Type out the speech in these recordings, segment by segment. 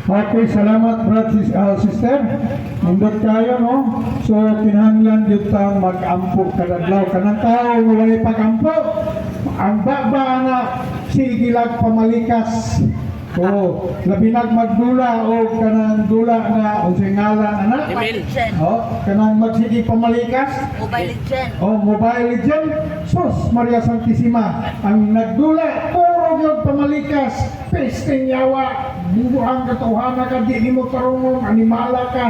Okay, salamat sister. Nindot kayo, no? So, kinahanglan yun tang mag-ampo kadadlaw. Kanang tao, walay pag-ampo. Ang baba na sigilag pamalikas. O, labinag magdula o kanang dula na o singalan, anak? O, kanang magsigi pamalikas. Mobile Legend. O, Mobile Legend. Sus, Maria Santissima. Ang nagdula, puro yung pamalikas. Pesting yawa. Bubuhang katuhana ka, di mo karunong, animala ka.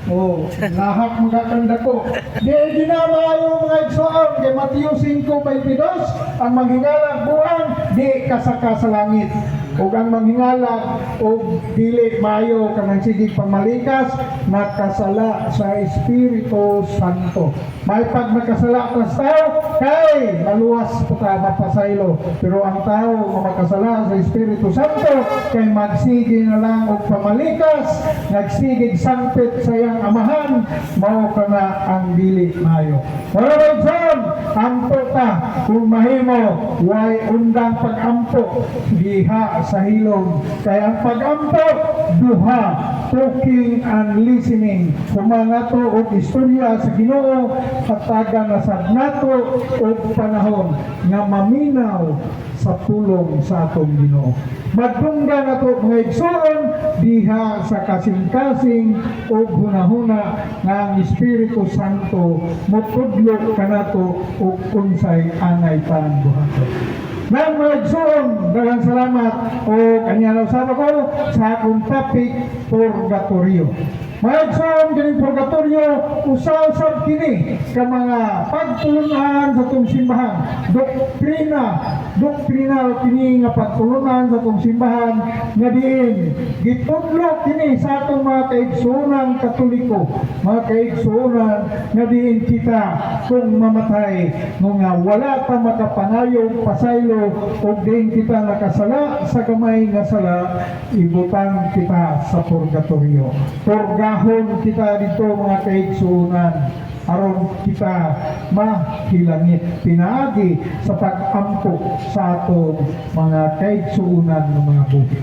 Oh, lahak magkakanda ko. Di ginama yung mga igsoon kay Mateo 5:22, ang manghingalag buwan, di kasaka sa langit. O ang manghingalag o dili mayo kanang sige pamalikas, nakasala sa Espiritu Santo. May pag nakasala ka sa tao, kay maluwas po ka mapasaylo. Pero ang tao na makasala sa Espiritu Santo, kay magsige na lang og pamalikas, nagsigig sangpit sa iyang amahan, mao ka na ang dili mayo. Wala ba dyan? Ampo ta, kung mahimo, way undang pag-ampo, diha sa hilom. Kaya ang pag-ampo, duha, talking and listening. Sumangato o istorya sa Ginoo, hatagan na sa nato o panahon nga maminaw sa tulong sa atong Ginoo. Magdungga na to mga igsoon diha sa kasing-kasing o hunahuna nga ang Espiritu Santo motudlo kanato o unsay anay panbuhaton. Nang mga igsoon, daghang salamat o kanya sa ko sa akong topic, purgatorio. Mga igsoon, kining purgatorio, usaw-sab kini ka mga pagtulunan sa itong simbahan. Doktrina kini nga pagtulunan sa itong simbahan nga diin. Gitudlo kini sa itong mga kaigsuonan Katoliko, mga kaigsuonan nga diin kita kung mamatay nga wala ta makapangayong pasaylo o din kita nakasala sa gamay nga sala, ibutang kita sa purgatorio. Purgahon kita dito mga kaigsuonan aron kita mahilangit pinaagi sa pag-ampo sa atong mga kaigsuonan ng mga buhi.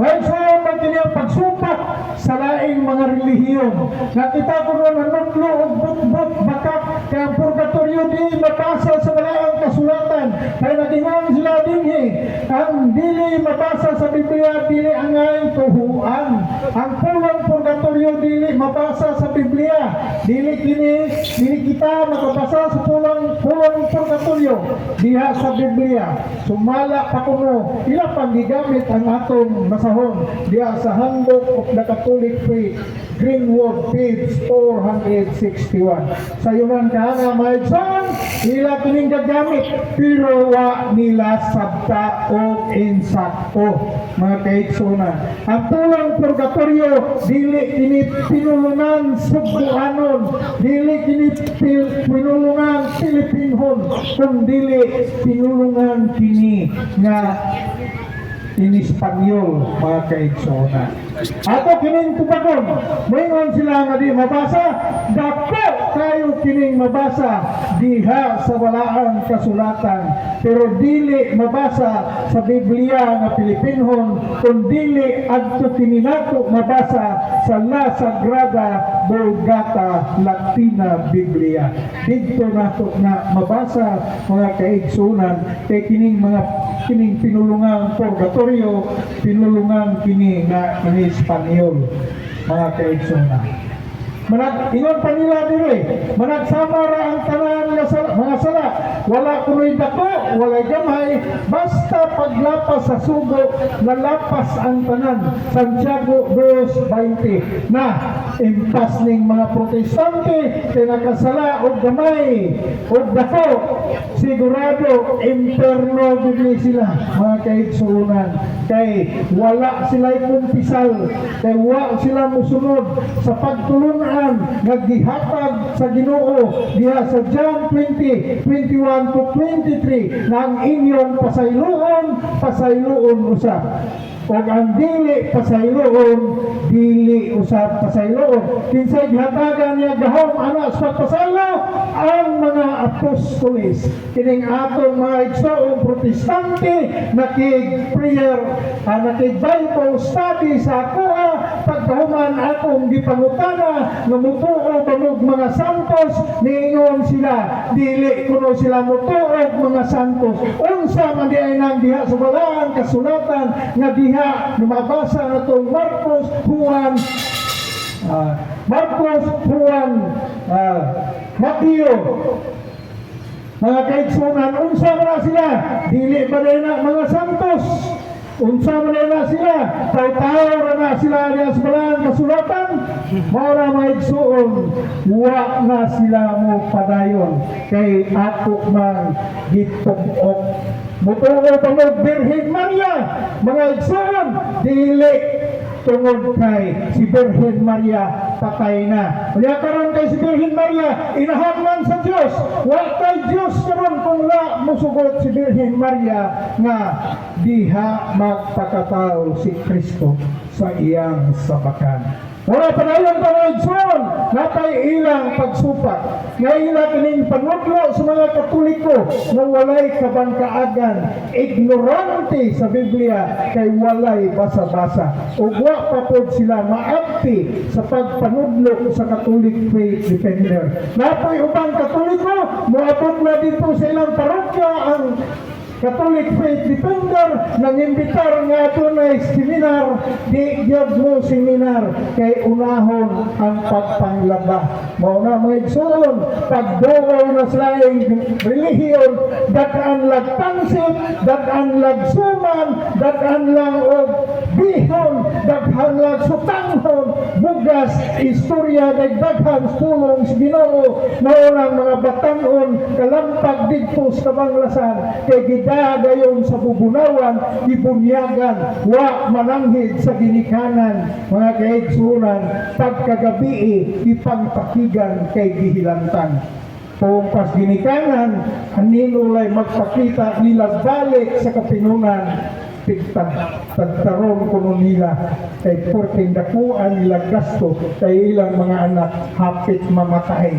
Well, so, ang pagsumpat sa laing mga relihiyon. Nakita ko na nanutlo o but-but bakak kaya ang purgatorio di mabasa sa malaang kasulatan. Kaya natingang sila din ang dili mabasa sa Biblia, dili ang ngayon tuhuan. Ang pulang purgatorio dili mabasa sa Biblia. Dili kita makabasa sa pulang purgatorio diha sa Biblia. Sumala pa kuno, ila pang gigamit ang atong masahon diha sa Handbook of the Catholic Faith, Greenwood, page 461. Sa yunan ka nga mga igsoon, ila kining gagamit, pero wa nila sabta o insakto mga kaigsuonan. Ang pulang purgatorio, dili kini pinulungan Subuanon, dili kini pinulungan Pilipinhon, kung dili pinulungan kini nga in Espanyol mga kaigsoona. Ato kining tubagon, mayroon sila nga di mabasa, dako kayo kining mabasa diha sa walaang kasulatan, pero dili mabasa sa Biblia nga Pilipinhon, kung dili adto kini nato mabasa sa La Sagrada Vulgata Latina Biblia. Dito nato na mabasa mga kaigsuonan kay kining pinulungang purgatorio, pinulungang kini nga in Espanyol mga kaigsuonan. Ingon pa nila diri, managsama ra ang tanan nga mga sala, wala kunoy dako, walay gamay, basta paglapas sa sugo, nalapas ang tanan. Santiago 2:20 na impas ning mga protestante kay nakasala og gamay og dako, sigurado imperno gid sila mga kaigsuonan, kay wala sila kumpisal, kay wala sila musunod sa pagtulunan nga gihatag sa Ginoo diha sa John 20:21-23 na ang inyong pasayloon usab. O ang dili pasayloon, dili usab pasayloon. Kinsay gihatagan niya gahom ana sa pasaylo ang mga apostoles. Kining atong mga igsoong protestante nakig prayer, nakig Bible study sa akoa pagkahuman atong gipangutana nga mutuo bangog mga santos, niingon sila dili kuno sila mutuog mga santos. Unsa man di ay nang diha sa balaan kasulatan nga diha lumabasa natong Marcos, Juan, Mateo. Mga kaigsunan, unsa man na sila? Dili ba na mga santos? Unsa man na sila? Taw-taw na sila diha sa balaan kasulatan. Mao mga igsuon, wa na sila mo padayon kay ako man gitug-ok. Mutuo pangog Birhen Maria, mga igsuon, dili tungod kay si Birhen Maria patay na. Kaya karon kay si Birhen Maria inahanglan sa Dios. Wa kay Dios karon kung la musugot si Birhen Maria nga diha magpakatao si Kristo sa iyang sabakan. Wala pa na yung pangayagson, napay ilang pagsupak, nga ilang kining panudlo sa mga Katoliko na walay kabangkaagan, ignorante sa Biblia, kay walay basa-basa. O wa pa po sila maakti sa pagpanudlo sa Catholic Faith Defender. Napay ubang Katoliko, muabot na dito sa ilang parokya ang Catholic Faith Defender nang imbitar nga tunay seminar, di gyud mo seminar kay unahon ang pagpanglaba. Mao na mga igsoon, pagdugaw na sa laing relihiyon, dak-an lag pansit, dak-an lag suman, dak-an lang og bihon, dak-an lag sutanghon, bugas, istorya dagdaghan pulong sa Ginoo, mao lang mga batan-on kalampag didto sa kabanglasan kay dayon sa bubunawan, ibunyagan, wa mananghid sa ginikanan, mga kaigsunan, pagkagabi, ipangpakigan kay gihilantan. Kung pas ginikanan, aninulay magpakita nila balik sa kapinunan, tagtaron kuno nila, kay porting dakuan nila gasto, kay ilang mga anak hapit mamatay.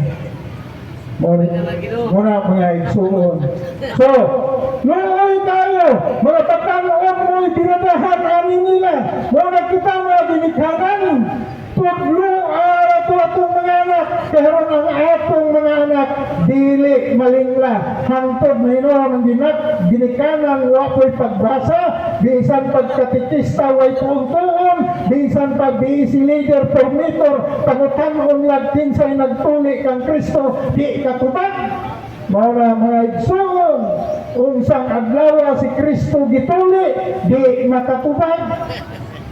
Muna mga igsuon. So, luoy tayo, mga pagkanoon mo'y dinadahan amin nila. Muna kita mga ginikhanan, atong mga anak, karon ang atong mga anak, dili malingla. Hantod na inoon ang ginikanan, wapoy pagbasa, bisan pagkatikista, way tuon-tuon, bisan pag-BC leader, permitor, pangutanon lag kinsay nagtuli kang Kristo, di katubag. Mga igsuon, unsang adlaw si Kristo gituli, di makatubag.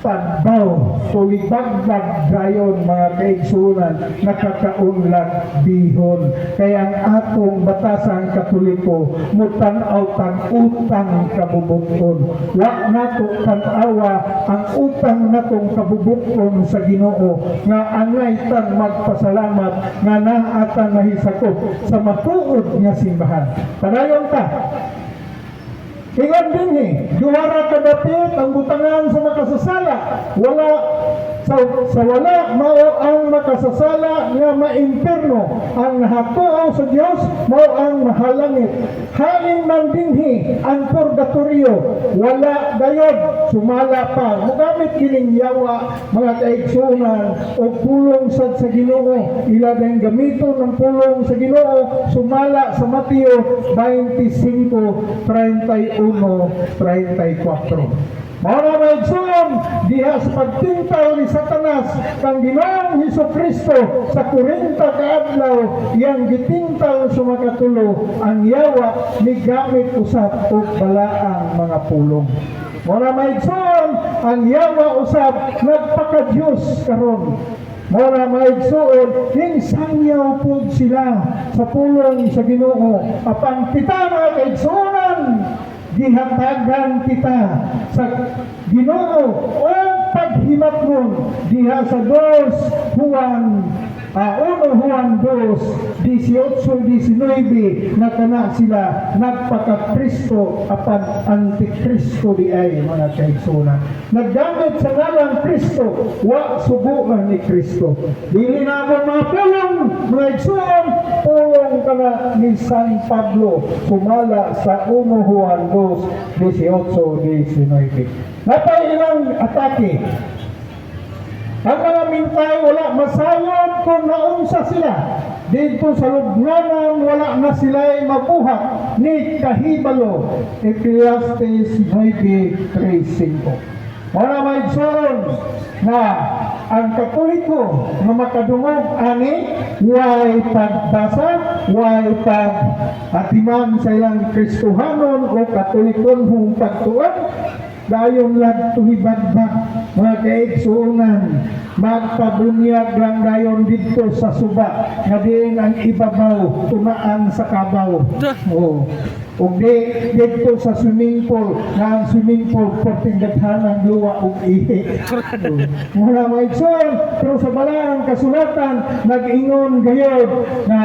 Pagbaw, tulibagdag dayon mga kaigsunan, nakakaunlag bihon. Kaya ang atong batasang Katoliko, mutanaw tang utang kabubukon. Wa nato tanawa ang utang natong kabubukon sa Ginoo, nga angay tang magpasalamat, nga naatan mahisakop sa matuod nga simbahan. Padayon ta, ingat din duwara kadapit ang butangan sa makasasala. Sa wala mao ang makasasala nga maimperno. Ang nahatuo sa Dios mao ang mahalangit. Halin man dinhi ang purgatorio, wala gayod, sumala pa. Mugamit kining yawa mga kaigsunan o pulong sa Ginoo. Ila dayong gamiton ng pulong sa Ginoo, sumala sa Mateo 25:31-34. Mga maigsoon, diha sa pagtintaw ni Satanas kang Ginoong Hesukristo sa 40 kaadlaw, iyang gitintaw sa makatulo, ang yawa ni gamit usap o balaang mga pulong. Mga maigsoon, ang yawa usap nagpaka-Diyos karon. Mga maigsoon, hinsangyaw po sila sa pulong sa Ginoo. Apang kita mga kaigsuonan, gihatagan kita sa Ginoo o paghimatnon diha sa 2 Juan 2:18-19 na kana sila nagpaka-Kristo apan antikristo di ay mga kaigsunan. Naggamit sa ngalang Kristo, wa subukan ni Kristo. Dili na ako mga pulong, mga igsuon, pulong kana ni San Pablo, sumala sa 1 Juan 2:18-19. Napay ilang atake. Ang mga mintay wala masayod kung naunsa sila. Dito sa lubnganan wala na sila'y mabuhat ni kahibalo. Ecclesiastes 9:3-5. Wala may igsoon na ang Katoliko na makadungog ani way pagbasa, way pag-atiman sa ilang Kristohanon o Katolikon hong pagtuan. Dayon lang tuhibagbag mga kaigsuunan, magpabunyag lang dayon dito sa suba nga diin ang ibabaw tunaan sa kabaw. Oh. Ug di dito sa swimming pool, nga ang swimming pool perting daghanang luwa ug ihi. Muna mga igsoon, pero sa balang kasulatan nag-ingon gayod na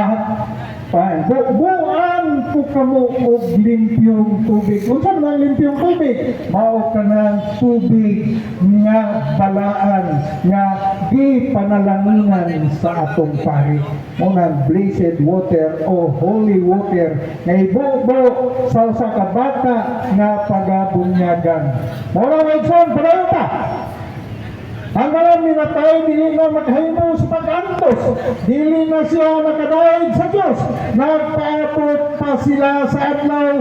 buuan po kamo og limpyong tubig. Kung saan ang limpyong tubig? Mao ka ng tubig nga balaan, nga di panalanginan sa atong pari. Muna blessed water o holy water nga ibubo sa usa ka bata nga pagabunyagan. Muna may igsoon, padayon ta. Ang mga minatay, dili na maghimo sa pag-antos. Dili na siya makadaig sa Diyos. Nagpaabot pa sila sa adlaw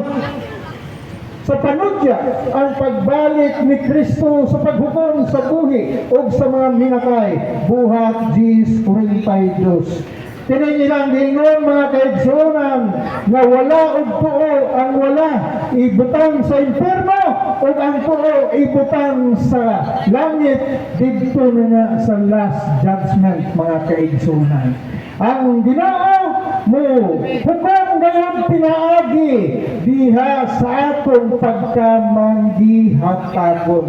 sa panudya ang pagbalik ni Kristo sa paghukom sa buhi o sa mga minatay. Buhat 10:42. Tininilang gingon mga kaigsunan na wala og tuo ang wala ibutang sa impierno o ang tuo ibutang sa langit dito na sa last judgment mga kaigsunan. Ang Ginoo mo hukom gayon pinaagi diha sa atong pagkamanggihatagod.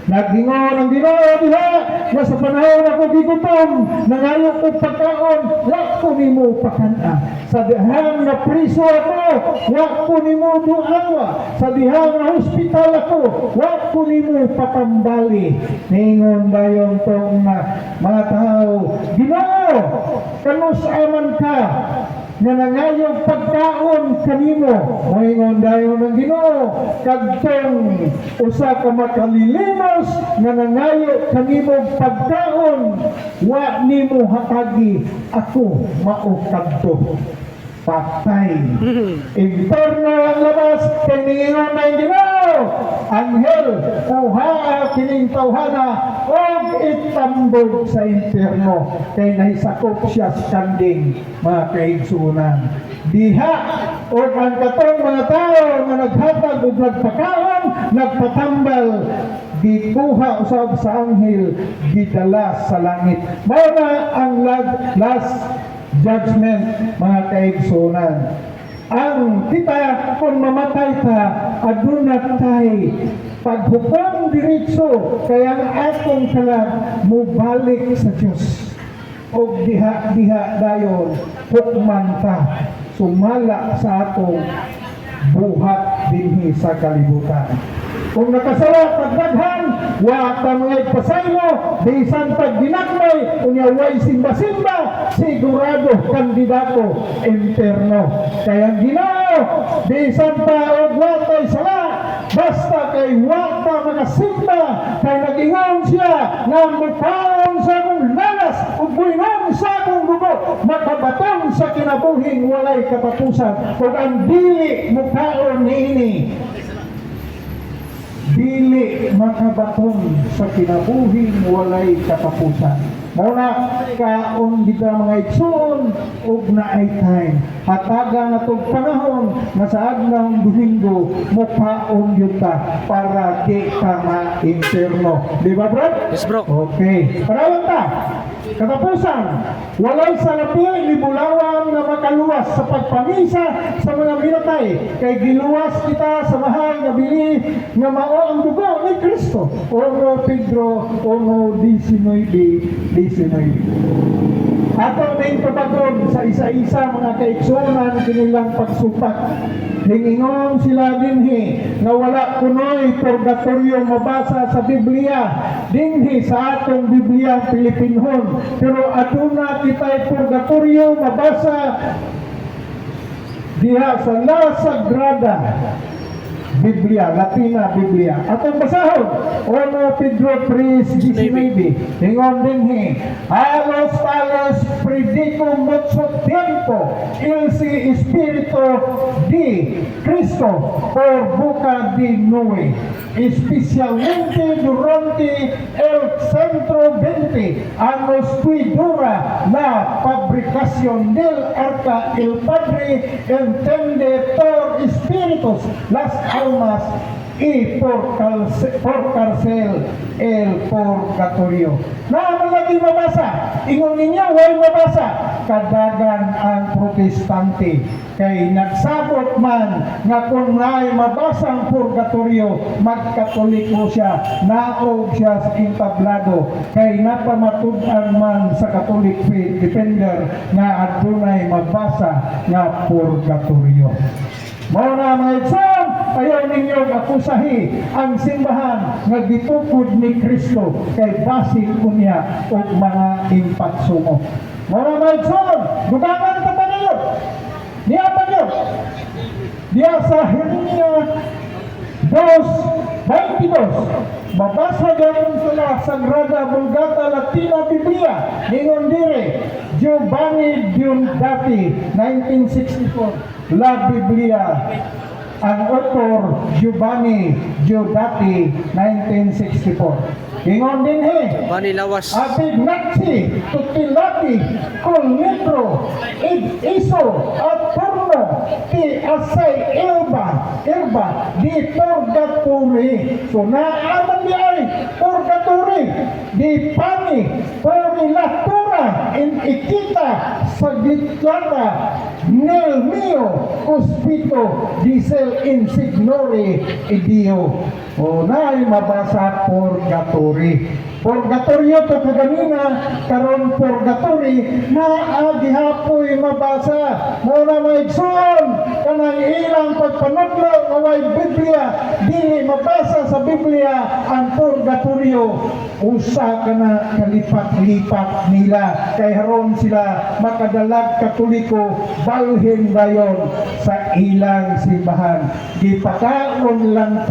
Nagingon ang Ginoo diha na sa panahon ako gigutom nangayo ko pagkaon wa ko nimo pakana. Sa dihang na priso ako wa ko nimo duawa. Sa dihang na hospital ako wa ko nimo patambali. Ningon dayon tong mga tao, Ginoo kanus aman ka nga nangayong pagkaon kanimo. Moingon dayon ng Ginoo kadtong usa ka makalilimos nga nangayo kanimo pagkaon wa nimo hatagi ako mao kadto. Patay. Impierno ang labas kay ningon na Ginoo. Anghel kuha kining tawhana og itambog sa impierno kay nahisakop siya sa kanding mga kaigsunan. Diha o ang katong mga tao nga naghatag ug nagpakaon, nagpatambal, gikuha usab sa anghel, gidala sa langit. Mao na ang last judgment mga kaigsunan. Ang kita kung mamatay ka aduna tay paghukom diretso kaya ang atong kalag mubalik sa Dios og diha dayon hukman ta sumala sa atong buhat dinhi sa kalibutan. Kung nakasala pagdaghan, wa ta mga pasaylo, bisan pag dinakmay, unya way simba-simba, sigurado kandidato impierno. Kaya Ginoo, bisan pa og wa tay sala, basta kay wa ta mga simba, kay nag-ingon siya nga mukaon sa akong lanas ug buhinon sa akong dugo, makabaton sa kinabuhing walay katapusan. Ug ang dili mukaon niini dili makabaton sa kinabuhing walay katapusan. Muna kaon kita mga igsoon ug naay time. Hataga na tong panahon na sa adlaw Domingo mukaon gyud ta para di ka ma-impierno. Di ba, bro? Yes, bro. Okay. Parayon ta. Katapusan, walay salapi ni bulawan na makaluwas sa pagpamisa sa mga minatay. Kay giluwas kita sa mahal nga bili nga mao ang dugo ni Kristo. Ono Pedro 19:19. Ato may papagon sa isa-isa mga kaigsunan kinilang pagsupat. Hingingon sila dinhi nga wala kunoy purgatorio mabasa sa Biblia dinhi sa atong Biblia Pilipinhon. Pero aduna kita'y purgatorio mabasa diha sa La Sagrada Biblia, Latina Biblia. Atong basahon, 1 Pedro 3:19. Ingon dinhi, a los tales predico mucho tiempo el si Espíritu di Cristo por boca de Noé, especialmente durante el 120 años que dura la fabricación del arca, el Padre entiende por espíritus las almas y por cárcel el purgatorio. Na lagi mabasa, ingon ninyo way mabasa, kadagan ang protestante kay nagsabot man nga kung naay mabasa ang purgatorio, magkatoliko siya, naog siya sa entablado kay napamatud-an man sa Catholic faith defender nga adunay mabasa nga purgatorio. Mao na mga igsoon, ayaw ninyong akusahi ang simbahan nga gitukod ni Kristo kay basin unya o mga impatsumo. Mao na mga igsoon, dugangan pa pa ninyo. Diya pa nyo. Diya sa Jeremia 2:22. Mabasa ganun sila Sagrada Vulgata Latina Biblia. Ningon dire, Giovanni Diondati, 1964. La Biblia, ang author Giovanni Diondati, 1964. Ingon din Giovanni Lawas. Apid Nazi, Tutilati, Kul Litro, Id Iso, at Turno, Ti Asay Irba, Di Purgatory. So naaman di ay Purgatory, Di Pani, Purilatura, In Ikita, Saglitlata, Nel mio, Ospito, Diesel Insignore, Idio. O naay mabasa Purgatory. Purgatorio to kaganina, karon purgatory na agihapoy mabasa. Muna maigsoon, kanang ilang pagpanudlo away Biblia, dili mabasa sa Biblia ang purgatorio. Usa ka na kalipat-lipat nila kay haron sila makadalag Katoliko balhin dayon sa ilang simbahan. Gipakaon lang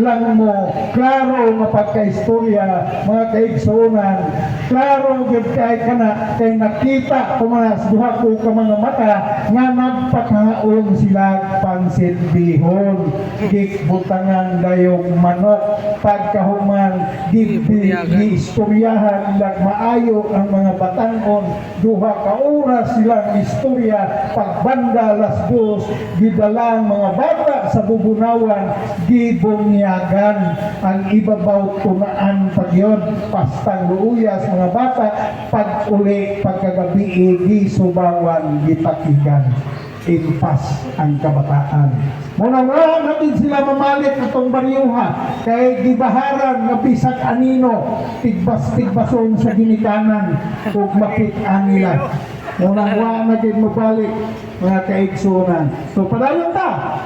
lang mo, klaro nga pagkaistorya, mga kaigsunan, klaro gid kay kana kay nakita ko mga duha ko ka mga mata nga nagpakaon sila pansidbihon, gikbutangan dayong manok pagkahuman gi-istoryahan lag maayo ang mga batanon, duha ka oras silang istorya, pagbanda alas 2 gidalang mga bata sa bubunawan, gibunyagan ang ibabaw tunaan pagyon, pastang luuyas mga bata, pag uli pagkagabi gisubawan gipakigan, impas ang kabataan. Muna nga natin sila mamalit itong baryuha kay gibaharan nga bisag anino tigbas-tigbason sa ginikanan ug makit-an nila. Muna nga natin mabalik mga kaigsunan. So padayon ta,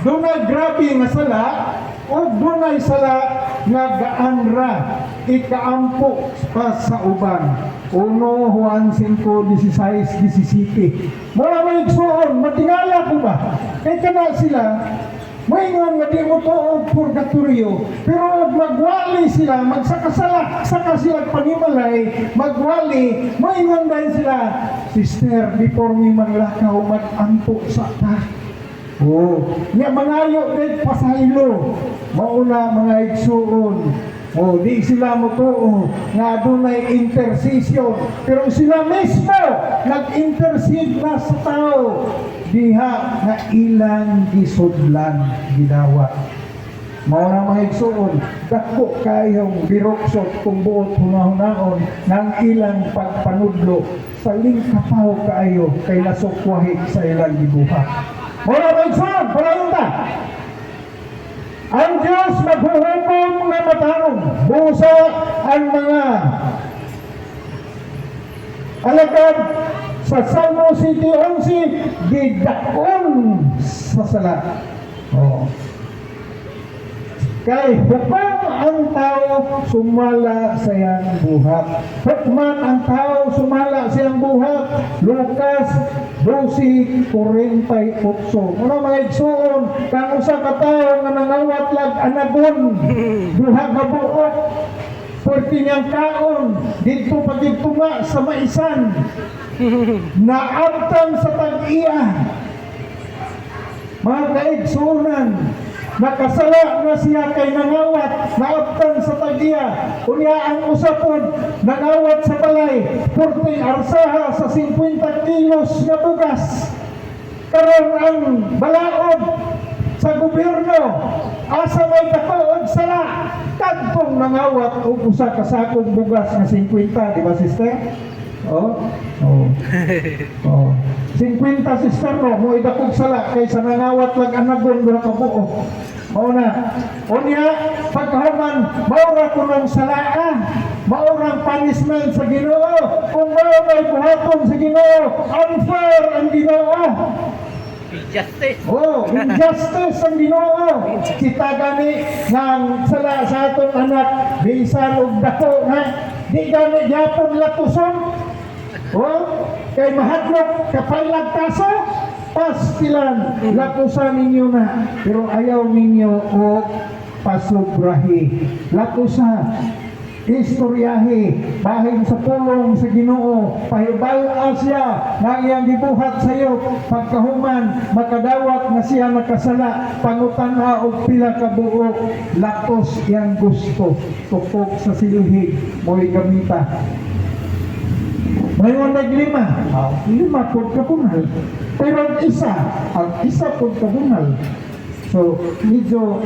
dunay grabe nga sala o dunay sala nga gaanra ikaampo pa sa uban. 1 Juan 5:16-17. Mula may igsoon, matingala ko ba? Kaya kana sila, maingon nga di mo to og purgatorio, pero magwali sila, magsakasala, saka sila panimalay, magwali, maingon dahil sila, Sister, before mi manglakaw, mag-ampo sa ta. Oh, nga mangayo din pasaylo, mauna mga igsoon. O, di sila mo to, nga dunay intercession. Pero sila mismo, nag-intercede na sa tao. Diha, nga ilang gisudlan, ginawa. Mauna mga igsuon, dako kayong biroksot kung buot hunahunahon ng ilang pagpanudlo sa lingkapaw kayo kay nasukwahi sa ilang gibuhat. Mauna mga igsuon, palayon ta! Ang Diyos maghuhukom na matarong, busa ang mga alagad sa Salmo 7:11, didakon sa sala. Oh. Kay hukman ang tao, sumala sa iyang buhat. Hukman ang tao, sumala sa iyang buhat. Lucas 12:48. Muna mga igsoon, kang usa ka tawo nga nangawat lag anagon, duha ka buok, pwerte niyang kaon, dito pagigtunga sa maisan, naabtan sa tag-iya. Mga kaigsunan, nakasala na siya kay nangawat, naabtan sa tag-iya. Unya ang usapod, nangawat sa balay, 40 arsaha sa 50 kilos na bugas. Karon ang balaod sa gobyerno, asa may dako og sala, kadtong nangawat og usa ka sakong bugas nga 50, di ba sister? Oh. 50 sister mo idakog sala kaysa nangawat lang anagon duha ka buo. Mao na. Unya pagkahuman maura kunong salaa, maurang punishment sa Ginoo. Kung mao may buhaton sa Ginoo, unfair ang Ginoo. Injustice. Oh, injustice ang Ginoo. Kita gani ng sala sa atong anak, bisan og dako na di gani gyapon latuson. Oh, kay mahadlok kapailag kaso, pastilan latusan ninyo na, pero ayaw ninyo o pasubrahi. Latusa, istoryahe, bahin sa pulong sa Ginoo, pahibal siya na iyang gibuhat sa iyo, pagkahuman makadawat na siya nakasala, pangutana og pila ka buok, latos iyang gusto, tupok sa silihig mo'y gamita. Ngayon naglima, lima po kabunal. Pero ang isa po kabunal. So, medyo,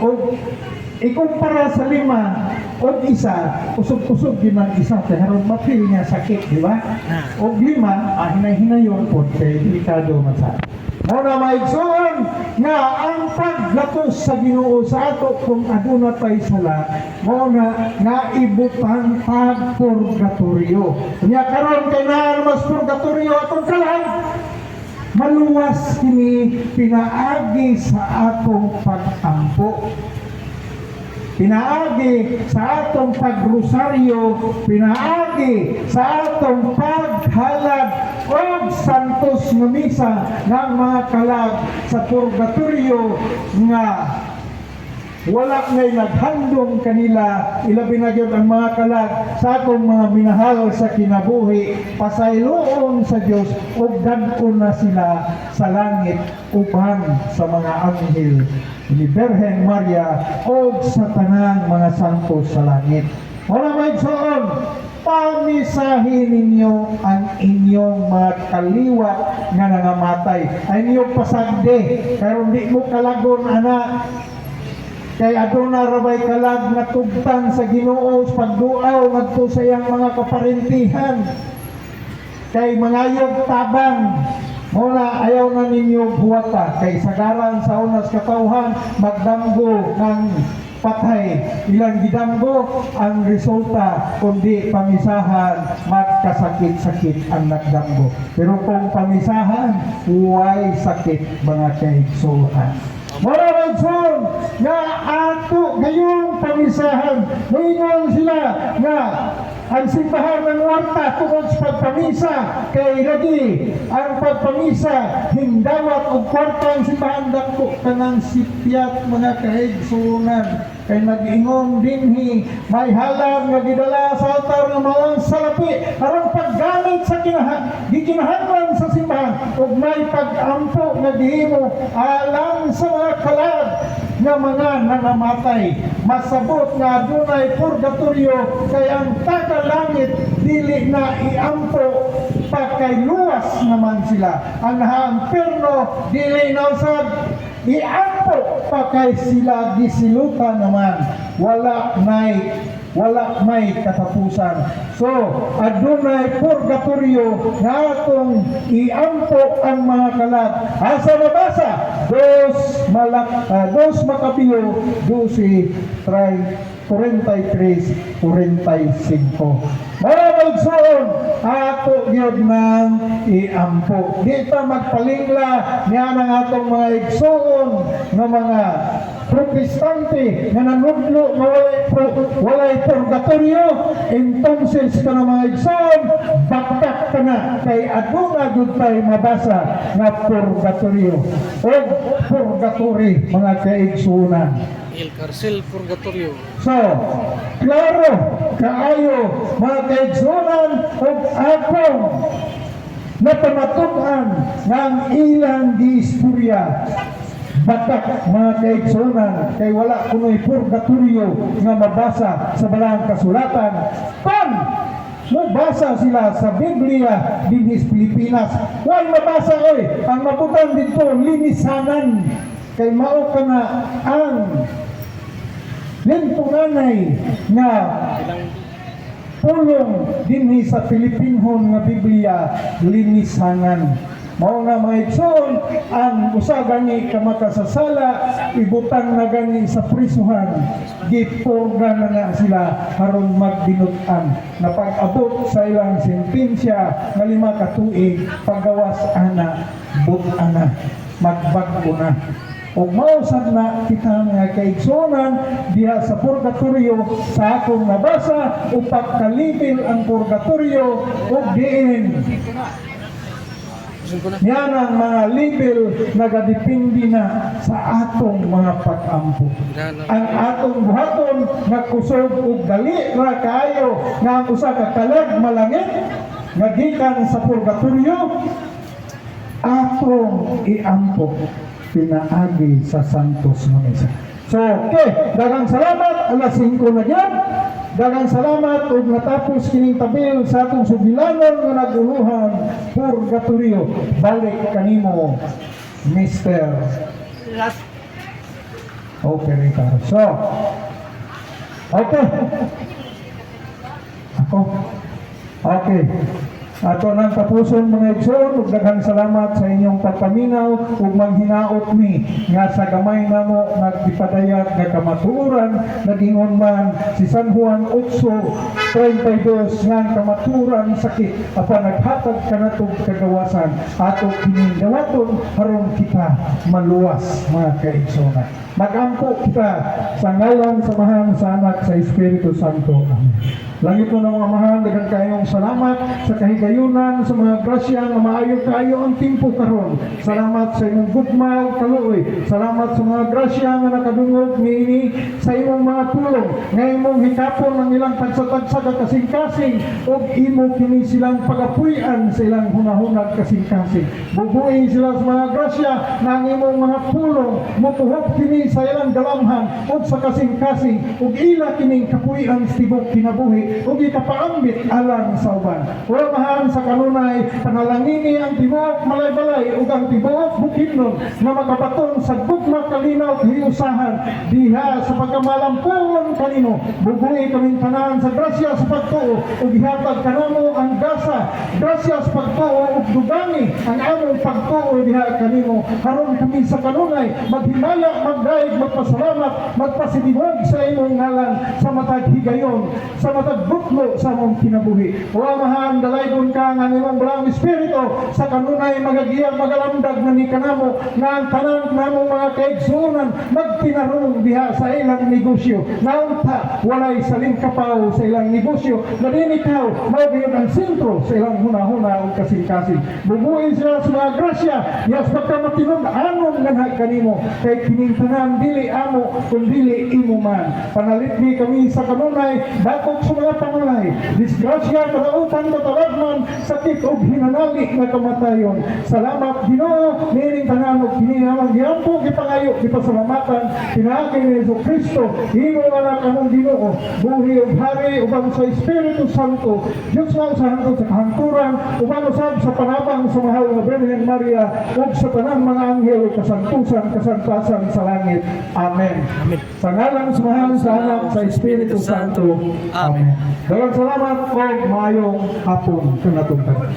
ikumpara sa lima, o isa, usog-usog yun ang isa. Kaya haron mapil niya sakit, di ba? O lima, hinay-hinayon po, kaya delikado masa. Muna maigsoon nga ang paglatos sa Ginoo sa ato kung aduna tay sala, muna nga ibutang pag-purgatorio. Kanya karon kay naa mas purgatorio atong kalag, maluwas kini pinaagi sa atong pag-ampo. Pinaagi sa atong pagrosaryo, pinaagi sa atong paghalad o santos nga misa ng mga kalag sa purgatorio nga wala ngay naghandom kanila, ilabi na gyud ang mga kalag sa atong mga minahal sa kinabuhi, pasayloon sa Dios ug dadon na sila sa langit uban sa mga anghel ni Birhen Maria o sa tanang mga santos sa langit. Wala may soon, pamisahin ninyo ang inyong mga kaliwa nga nangamatay. Ay inyong pasagde, pero hindi mo kalagon, anak. Kay aduna rabay kalag na tugtan sa Ginoo pagduaw ngadto sa iyang mga kaparentihan. Kay mangayog tabang, muna ayaw na ninyo buwata, kay sagaran sa unas katawhan magdamgo ng patay. Ilang gidamgo ang resulta kundi pamisahan, magkasakit-sakit ang nagdamgo. Pero kung pamisahan, huway sakit mga kaigsuhan. Maraming son nga ato ngayong pamisahan, mayroon sila nga ang simbahan ng warta tungkol sa pagpamisa kay lagi ang pagpamisa hindawat og kwarta ang simbahan dako kanang sipyat mga kaigsunan kay nag-ingong dinhi may halang nga gidala sa altar nga maong salapi aron paggamit sa gikinahanglan sa simbahan ug may pag-ampo nga gihimo alang sa mga kalag nga mga nangamatay. Masabot nga adunay purgatorio kay ang taga-langit dili na iampo pa kay luwas naman sila. Ang nahaamperno dili na usab iampo pa kay sila gisilutan naman. Wala may katapusan. So, adunay purgatorio na atong iampo ang mga kalag. Asa nabasa? 2 Makabeo 12:43-45. Maraming soon, ato gyud nang iampo. Dito magpalingla niya ng atong mga igsoon ng mga protestante nga nanudlo nga walay purgatorio. Entonces ka na mga igsoon, baktak na kay aduna gud tay mabasa nga purgatorio o purgatory mga kaigsunan. El Carcel Purgatorio. So, klaro kaayo mga kaigsunan ug akong napamatud-an nga ang ilang giistorya batak mga kaigsunan kay wala kunoy purgatorio nga mabasa sa balang kasulatan pan mabasa sila sa Biblia dinhis Pilipinas why mabasa oy ang mabutan dito linisanan kay mao kana ang lintunganay nga pulong dinhi sa Pilipinhon nga Biblia linisanan. Mao nga mga igsoon ang usa gani ka makasasala ibutang na gani sa prisuhan gipurga na nga sila aron magbinutan na pag-abot sa ilang sentensya nga 5 ka tuig paggawas ana but-ana magbag-o na. O mausad na kita nga kaigsunan diha sa purgatorio sa akong nabasa upat ka level ang purgatorio ug diin yan ang mga level nagadepende na sa atong mga pag-ampo. Ang atong buhaton nga kusog ug dali ra kaayo nga ang usa ka kalag malangit nga gikan sa purgatorio atong iampo pinaagi sa Santos nga Misa. So, okay, daghang salamat, alas 5 na yan. Daghang salamat ug natapos kining tabil sa atong subilanon nga naguluhan purgatorio. Balik kanimo, Mr. Last Operator. So, okay. Ako. Okay. Ato nang tapuson mga igsoon ug daghang salamat sa inyong pagpaminaw ug manghinaot mi nga sa gamay namo nagdipadayag nga kamatuoran nagingon man si San Juan 8:32 nga kamatuoran sakit apan naghatag kanatog kagawasan ato kining dawaton aron kita maluwas mga kaigsoon. Magampo kita sa ngalan samahan sa anak sa Espiritu Santo. Amen. Langit mo ng mga mahal, daghang kayong salamat sa kahigayunan, sa mga grasya na maayo kayo ang timpo karon. Salamat sa imong gugma kaluoy. Salamat sa mga grasya nga nakadungog niini sa imong mga tulong. Nga imong hikapon ang ilang tagsatagsa ka kasing-kasing ug imo kini silang pagapuy-an sa ilang hunahunag kasing-kasing. Bubuin sila sa mga grasya na ang imong mga pulong mutuhop kini sa ilang dalamhan ug sa kasing-kasing ug ila kining kapuy-an sa tibok kinabuhi ug ikapaambit alang sa uban. O mahan sa kanunay panalangini ang tibuok malay-balay ug ang tibuok bukidnon na makabaton sa gugma kalinaw hiusahan diha sa pagkamalampon kanino. Bubuhi kaming tanan sa grasya sa pagtuo ug ihatag kanamo ang grasya sa pagtuo ug dugani ang among pagtuo diha kanimo karon kami sa kanunay maghimaya magdaig magpasalamat magpasidibog sa imong ngalan sa matag higayon sa matag buklo sa among kinabuhi. O amahan, dalaygon ka nga nimong balang Espiritu sa kanunay magagiyang magalamdag na ni kanamo nga ang tanan namong mga kaigsunan magtinarong diha sa ilang negosyo. Naunta, walay saling kapaw sa ilang negosyo na din ikaw, maugayon ang sentro sa ilang huna-huna o kasing-kasing. Bubuin sila sa mga grasya, yas pagkamatinong anong ganhag kanimo kay kinintanan dili amo kung dili imo man. Panalitmi kami sa kanunay, bakok sa mga pangalay, disgrasya, kadautan, katalagman, sakit o hinanali na kamatayon. Salamat Ginoo, nining tanan o kinihamang giampo, gipangayo, gipasalamatan, pinaagi ni Yesu Kristo, imo anak among Ginoo, buhi o hari, ubang sa Espiritu Santo, Diyos nga usahan ko sa kahangturan, ubang usab sa panabang sa mahal na Birhen Maria, ug sa tanang mga anghel o kasantusan, kasantasan sa langit. Amen. Amen. Sa ngalan sa mahal sa anak sa Espiritu Santo. Amen. Daghang salamat o mayong hapon kanatong tanan.